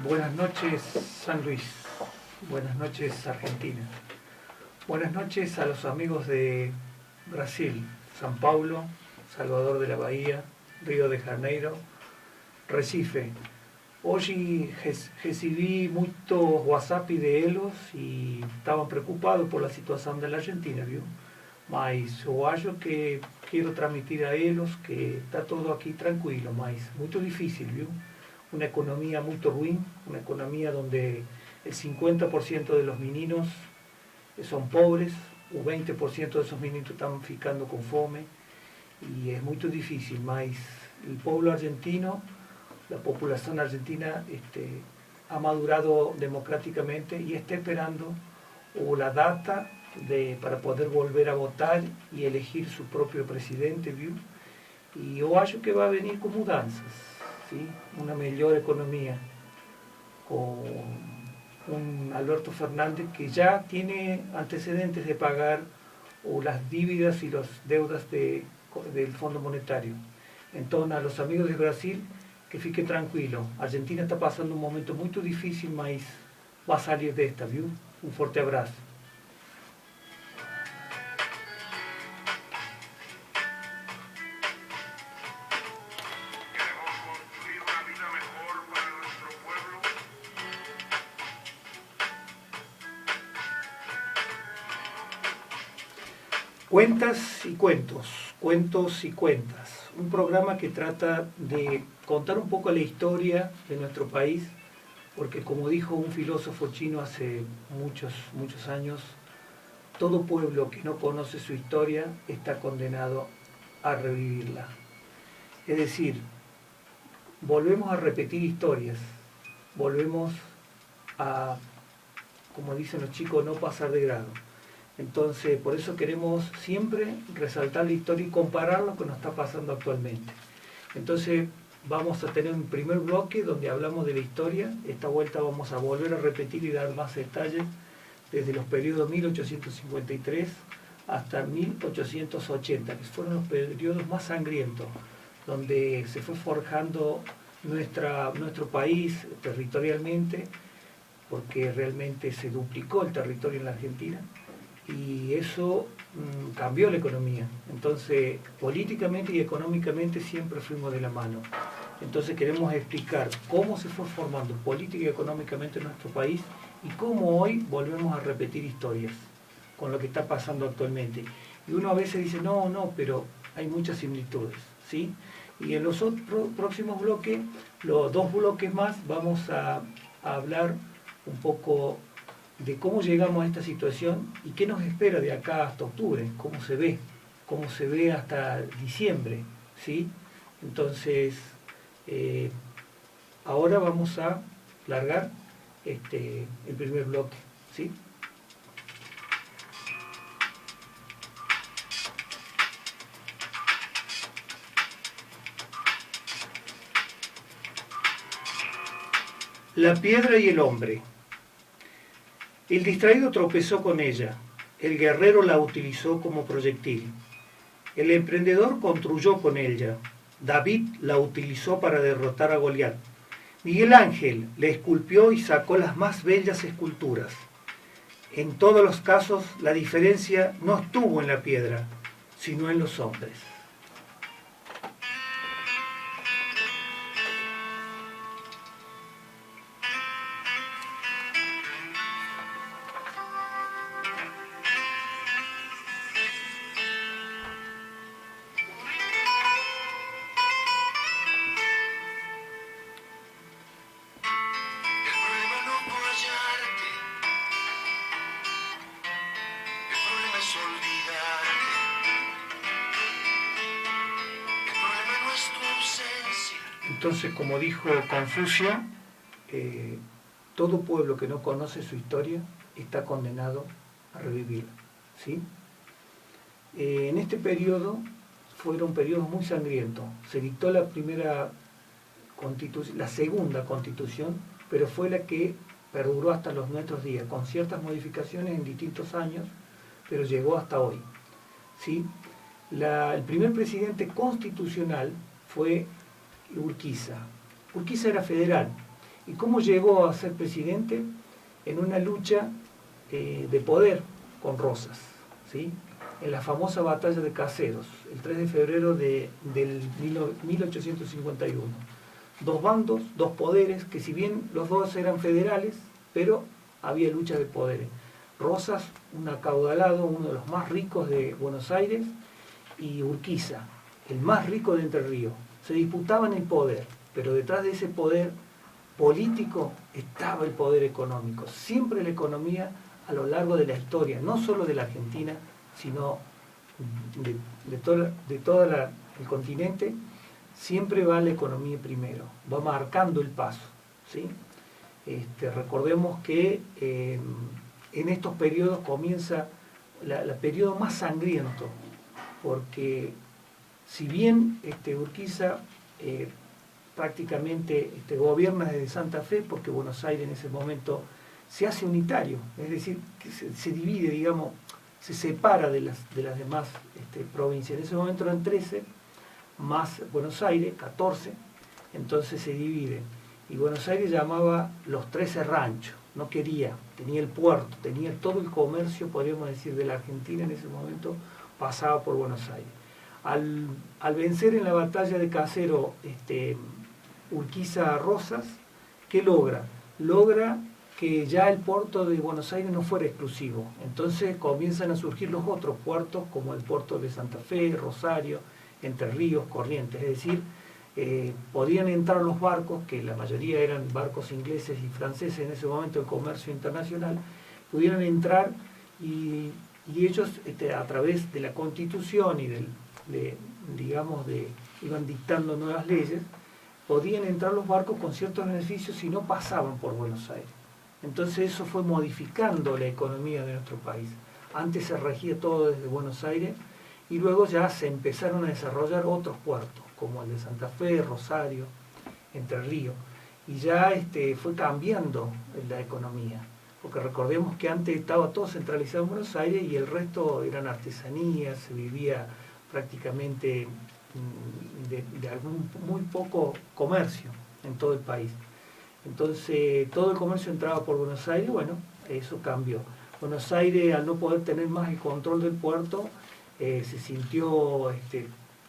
Buenas noches, San Luis. Buenas noches, Argentina. Buenas noches a los amigos de Brasil, São Paulo, Salvador de la Bahía, Río de Janeiro, Recife. Hoje recebi muitos WhatsApp de eles e estavam preocupados por la situação da Argentina, viu? Mas eu acho que quero transmitir a eles que está todo aqui tranquilo, mas muito difícil, viu? Una economía muy ruin, una economía donde el 50% de los meninos son pobres, o 20% de esos meninos están ficando con fome, y es muy difícil, mas el pueblo argentino, la población argentina ha madurado democráticamente y está esperando la data para poder volver a votar y elegir su propio presidente, ¿viu? Y yo acho que va a venir con mudanzas. ¿Sí? Una mejor economía con un Alberto Fernández que ya tiene antecedentes de pagar las dívidas y las deudas del Fondo Monetario. Entonces, a los amigos de Brasil, que fique tranquilo. Argentina está pasando un momento muy difícil, mas va a salir de esta, ¿viu? Un fuerte abrazo. Cuentas y cuentos, cuentos y cuentas. Un programa que trata de contar un poco la historia de nuestro país, porque como dijo un filósofo chino hace muchos años, todo pueblo que no conoce su historia está condenado a revivirla. Es decir, volvemos a repetir historias, volvemos a, como dicen los chicos, no pasar de grado. Entonces, por eso queremos siempre resaltar la historia y compararlo con lo que nos está pasando actualmente. Entonces, vamos a tener un primer bloque donde hablamos de la historia. Esta vuelta vamos a volver a repetir y dar más detalles desde los periodos 1853 hasta 1880, que fueron los periodos más sangrientos, donde se fue forjando nuestro país territorialmente, porque realmente se duplicó el territorio en la Argentina. Y eso cambió la economía. Entonces, políticamente y económicamente siempre fuimos de la mano. Entonces queremos explicar cómo se fue formando política y económicamente nuestro país y cómo hoy volvemos a repetir historias con lo que está pasando actualmente. Y uno a veces dice, no, pero hay muchas similitudes, ¿sí? Y en los próximos bloques, los dos bloques más, vamos a hablar un poco de cómo llegamos a esta situación y qué nos espera de acá hasta octubre, cómo se ve hasta diciembre, ¿sí? Entonces, ahora vamos a largar el primer bloque, ¿sí? La piedra y el hombre. El distraído tropezó con ella, el guerrero la utilizó como proyectil. El emprendedor construyó con ella, David la utilizó para derrotar a Goliat. Miguel Ángel le esculpió y sacó las más bellas esculturas. En todos los casos, la diferencia no estuvo en la piedra, sino en los hombres. Entonces, como dijo Confucio, todo pueblo que no conoce su historia está condenado a revivirla, ¿sí? En este periodo fueron periodos muy sangrientos. Se dictó la primera constitución, la segunda constitución, pero fue la que perduró hasta los nuestros días, con ciertas modificaciones en distintos años, pero llegó hasta hoy, ¿sí? El primer presidente constitucional fue Urquiza. Urquiza era federal ¿Y cómo llegó a ser presidente? En una lucha de poder con Rosas, ¿sí? En la famosa batalla de Caseros, el 3 de febrero del 1851. Dos bandos, dos poderes, que si bien los dos eran federales, pero había lucha de poderes. Rosas, un acaudalado, uno de los más ricos de Buenos Aires, y Urquiza, el más rico de Entre Ríos. Se disputaban el poder, pero detrás de ese poder político estaba el poder económico. Siempre la economía a lo largo de la historia, no solo de la Argentina, sino de todo el continente, siempre va la economía primero, va marcando el paso, ¿sí? Recordemos que en estos periodos comienza el periodo más sangriento, porque si bien Urquiza prácticamente gobierna desde Santa Fe, porque Buenos Aires en ese momento se hace unitario, es decir, que se divide, digamos, se separa de las demás provincias. En ese momento eran 13, más Buenos Aires, 14, entonces se divide. Y Buenos Aires llamaba los 13 ranchos, no quería, tenía el puerto, tenía todo el comercio, podríamos decir, de la Argentina en ese momento, pasaba por Buenos Aires. Al vencer en la batalla de Casero Urquiza a Rosas, ¿qué logra? Logra que ya el puerto de Buenos Aires no fuera exclusivo. Entonces comienzan a surgir los otros puertos, como el puerto de Santa Fe, Rosario, Entre Ríos, Corrientes. Es decir, podían entrar los barcos, que la mayoría eran barcos ingleses y franceses en ese momento, el comercio internacional, pudieran entrar y ellos a través de la Constitución y iban dictando nuevas leyes, podían entrar los barcos con ciertos beneficios si no pasaban por Buenos Aires. Entonces eso fue modificando la economía de nuestro país. Antes se regía todo desde Buenos Aires y luego ya se empezaron a desarrollar otros puertos, como el de Santa Fe, Rosario, Entre Ríos. Y ya fue cambiando la economía, porque recordemos que antes estaba todo centralizado en Buenos Aires y el resto eran artesanías, se vivía prácticamente de algún muy poco comercio en todo el país. Entonces todo el comercio entraba por Buenos Aires, bueno, eso cambió. Buenos Aires, al no poder tener más el control del puerto, se sintió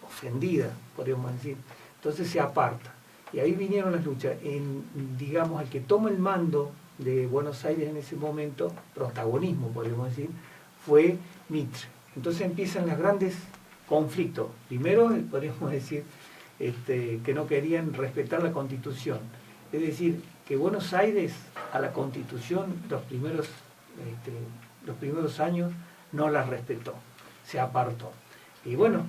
ofendida, podríamos decir. Entonces se aparta. Y ahí vinieron las luchas. Digamos, el que toma el mando de Buenos Aires en ese momento, protagonismo, podríamos decir, fue Mitre. Entonces empiezan los grandes conflictos. Primero, podríamos decir, que no querían respetar la Constitución. Es decir, que Buenos Aires a la Constitución los primeros años no la respetó, se apartó. Y bueno,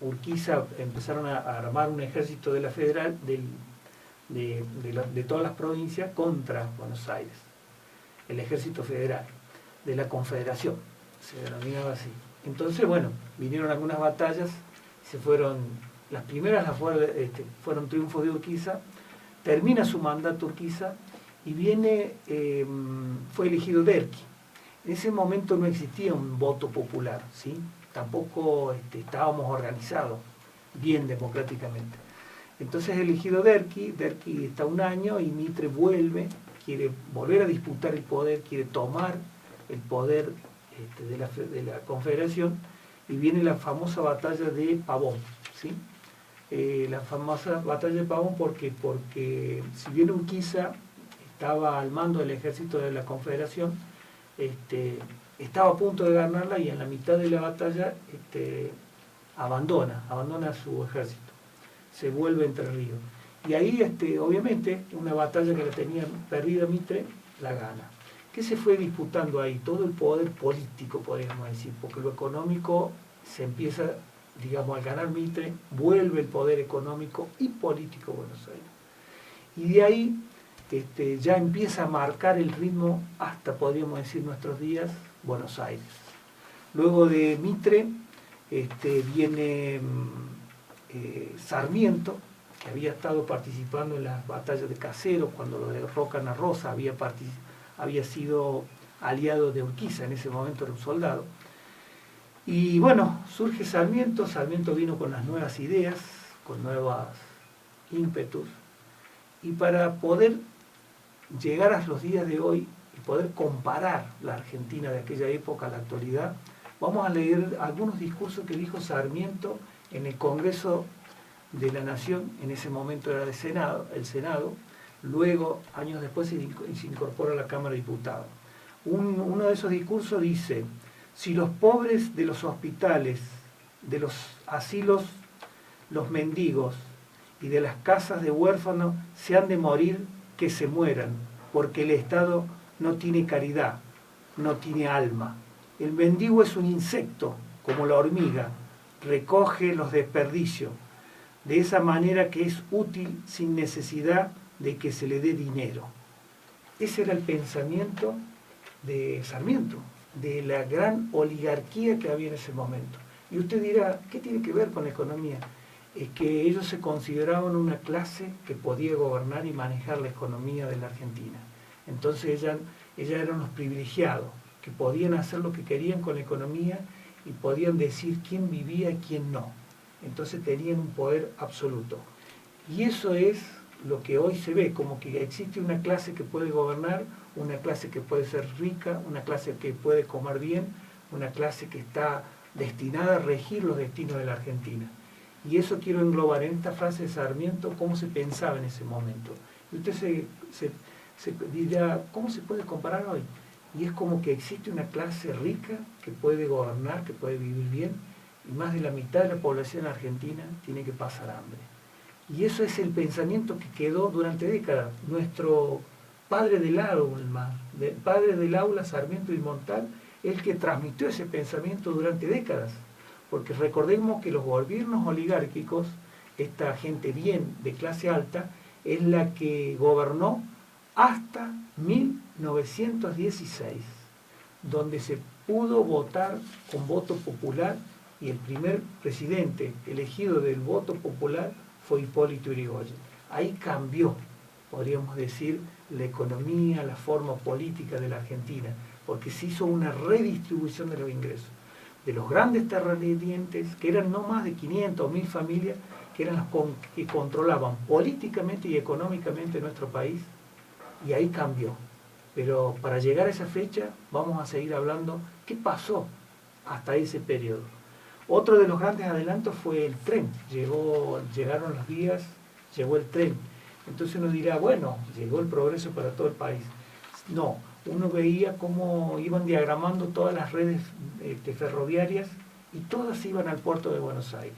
Urquiza empezaron a armar un ejército de la federal, de todas las provincias contra Buenos Aires, el ejército federal, de la Confederación, se denominaba así. Entonces, bueno, vinieron algunas batallas, las primeras fueron triunfos de Urquiza, termina su mandato Urquiza y fue elegido Derqui. En ese momento no existía un voto popular, ¿sí? Tampoco estábamos organizados bien democráticamente. Entonces elegido Derqui está un año y Mitre quiere volver a disputar el poder, quiere tomar el poder de la Confederación, y viene la famosa batalla de Pavón, ¿sí? La famosa batalla de Pavón porque si bien Urquiza estaba al mando del ejército de la Confederación, estaba a punto de ganarla y en la mitad de la batalla abandona su ejército, se vuelve Entre Ríos. Y ahí, obviamente, una batalla que la tenía perdida Mitre, la gana. ¿Qué se fue disputando ahí? Todo el poder político, podríamos decir, porque lo económico se empieza, digamos, al ganar Mitre, vuelve el poder económico y político de Buenos Aires. Y de ahí ya empieza a marcar el ritmo hasta, podríamos decir, nuestros días, Buenos Aires. Luego de Mitre viene Sarmiento, que había estado participando en las batallas de Caseros, cuando lo derrocan a Rosa, había sido aliado de Urquiza, en ese momento era un soldado. Y bueno, surge Sarmiento vino con las nuevas ideas, con nuevos ímpetus, Y para poder llegar a los días de hoy y poder comparar la Argentina de aquella época a la actualidad, vamos a leer algunos discursos que dijo Sarmiento en el Congreso de la Nación, en ese momento era el Senado, luego, años después, se incorpora a la Cámara de Diputados. Uno de esos discursos dice: si los pobres de los hospitales, de los asilos, los mendigos y de las casas de huérfanos se han de morir, que se mueran, porque el Estado no tiene caridad, no tiene alma. El mendigo es un insecto, como la hormiga, recoge los desperdicios, de esa manera que es útil sin necesidad de que se le dé dinero. Ese era el pensamiento de Sarmiento, de la gran oligarquía que había en ese momento. Y usted dirá, ¿qué tiene que ver con la economía? Es que ellos se consideraban una clase que podía gobernar y manejar la economía de la Argentina. Entonces ellas eran los privilegiados, que podían hacer lo que querían con la economía y podían decir quién vivía y quién no. Entonces tenían un poder absoluto. Y eso es lo que hoy se ve, como que existe una clase que puede gobernar, una clase que puede ser rica, una clase que puede comer bien, una clase que está destinada a regir los destinos de la Argentina. Y eso quiero englobar en esta frase de Sarmiento, cómo se pensaba en ese momento. Y usted se dirá, ¿cómo se puede comparar hoy? Y es como que existe una clase rica que puede gobernar, que puede vivir bien, y más de la mitad de la población argentina tiene que pasar hambre. Y eso es el pensamiento que quedó durante décadas. Nuestro padre del aula, Sarmiento y Montal, el que transmitió ese pensamiento durante décadas. Porque recordemos que los gobiernos oligárquicos, esta gente bien de clase alta, es la que gobernó hasta 1916, donde se pudo votar con voto popular y el primer presidente elegido del voto popular fue Hipólito Yrigoyen. Ahí cambió, podríamos decir, la economía, la forma política de la Argentina, porque se hizo una redistribución de los ingresos. De los grandes terratenientes, que eran no más de 500 o 1000 familias, que eran las que controlaban políticamente y económicamente nuestro país, y ahí cambió. Pero para llegar a esa fecha vamos a seguir hablando qué pasó hasta ese periodo. Otro de los grandes adelantos fue el tren. Llegaron las vías, llegó el tren. Entonces uno dirá, bueno, llegó el progreso para todo el país. No, uno veía cómo iban diagramando todas las redes ferroviarias y todas iban al puerto de Buenos Aires.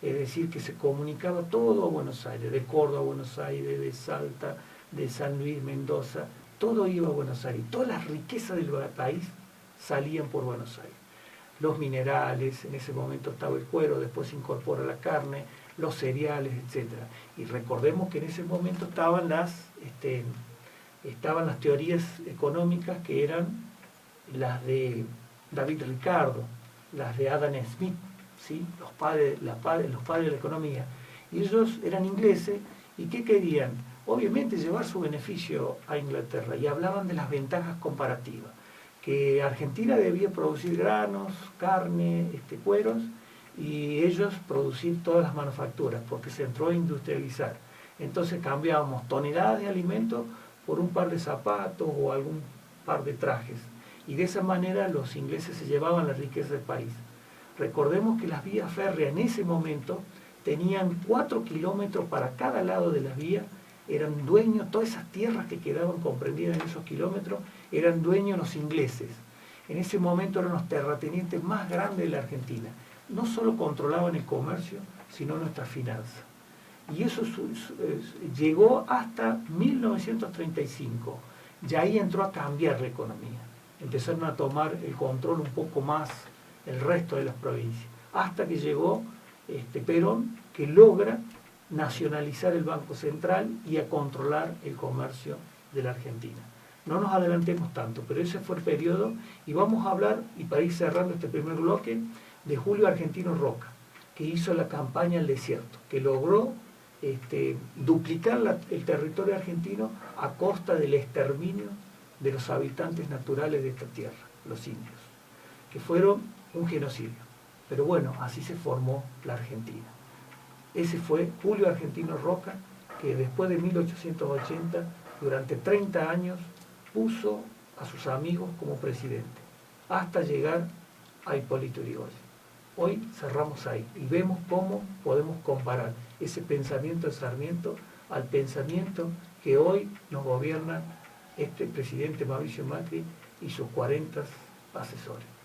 Es decir, que se comunicaba todo a Buenos Aires, de Córdoba a Buenos Aires, de Salta, de San Luis, Mendoza, todo iba a Buenos Aires. Todas las riquezas del país salían por Buenos Aires. Los minerales, en ese momento estaba el cuero, después se incorpora la carne, los cereales, etc. Y recordemos que en ese momento estaban las teorías económicas que eran las de David Ricardo, las de Adam Smith, ¿sí? los padres de la economía. Y ellos eran ingleses, ¿y qué querían? Obviamente llevar su beneficio a Inglaterra, y hablaban de las ventajas comparativas, que Argentina debía producir granos, carne, cueros, y ellos producir todas las manufacturas, porque se entró a industrializar. Entonces cambiábamos toneladas de alimentos por un par de zapatos o algún par de trajes. Y de esa manera los ingleses se llevaban la riqueza del país. Recordemos que las vías férreas en ese momento tenían 4 kilómetros para cada lado de las vías, eran dueños, todas esas tierras que quedaban comprendidas en esos kilómetros, eran dueños los ingleses. En ese momento eran los terratenientes más grandes de la Argentina. No solo controlaban el comercio, sino nuestras finanzas. Y eso llegó hasta 1935. Ya ahí entró a cambiar la economía. Empezaron a tomar el control un poco más el resto de las provincias. Hasta que llegó Perón, que logra nacionalizar el Banco Central y a controlar el comercio de la Argentina. No nos adelantemos tanto, pero ese fue el periodo, y vamos a hablar, y para ir cerrando este primer bloque, de Julio Argentino Roca, que hizo la campaña al desierto, que logró duplicar el territorio argentino a costa del exterminio de los habitantes naturales de esta tierra, los indios, que fueron un genocidio. Pero bueno, así se formó la Argentina. Ese fue Julio Argentino Roca, que después de 1880, durante 30 años, puso a sus amigos como presidente, hasta llegar a Hipólito Yrigoyen. Hoy cerramos ahí y vemos cómo podemos comparar ese pensamiento de Sarmiento al pensamiento que hoy nos gobierna este presidente Mauricio Macri y sus 40 asesores.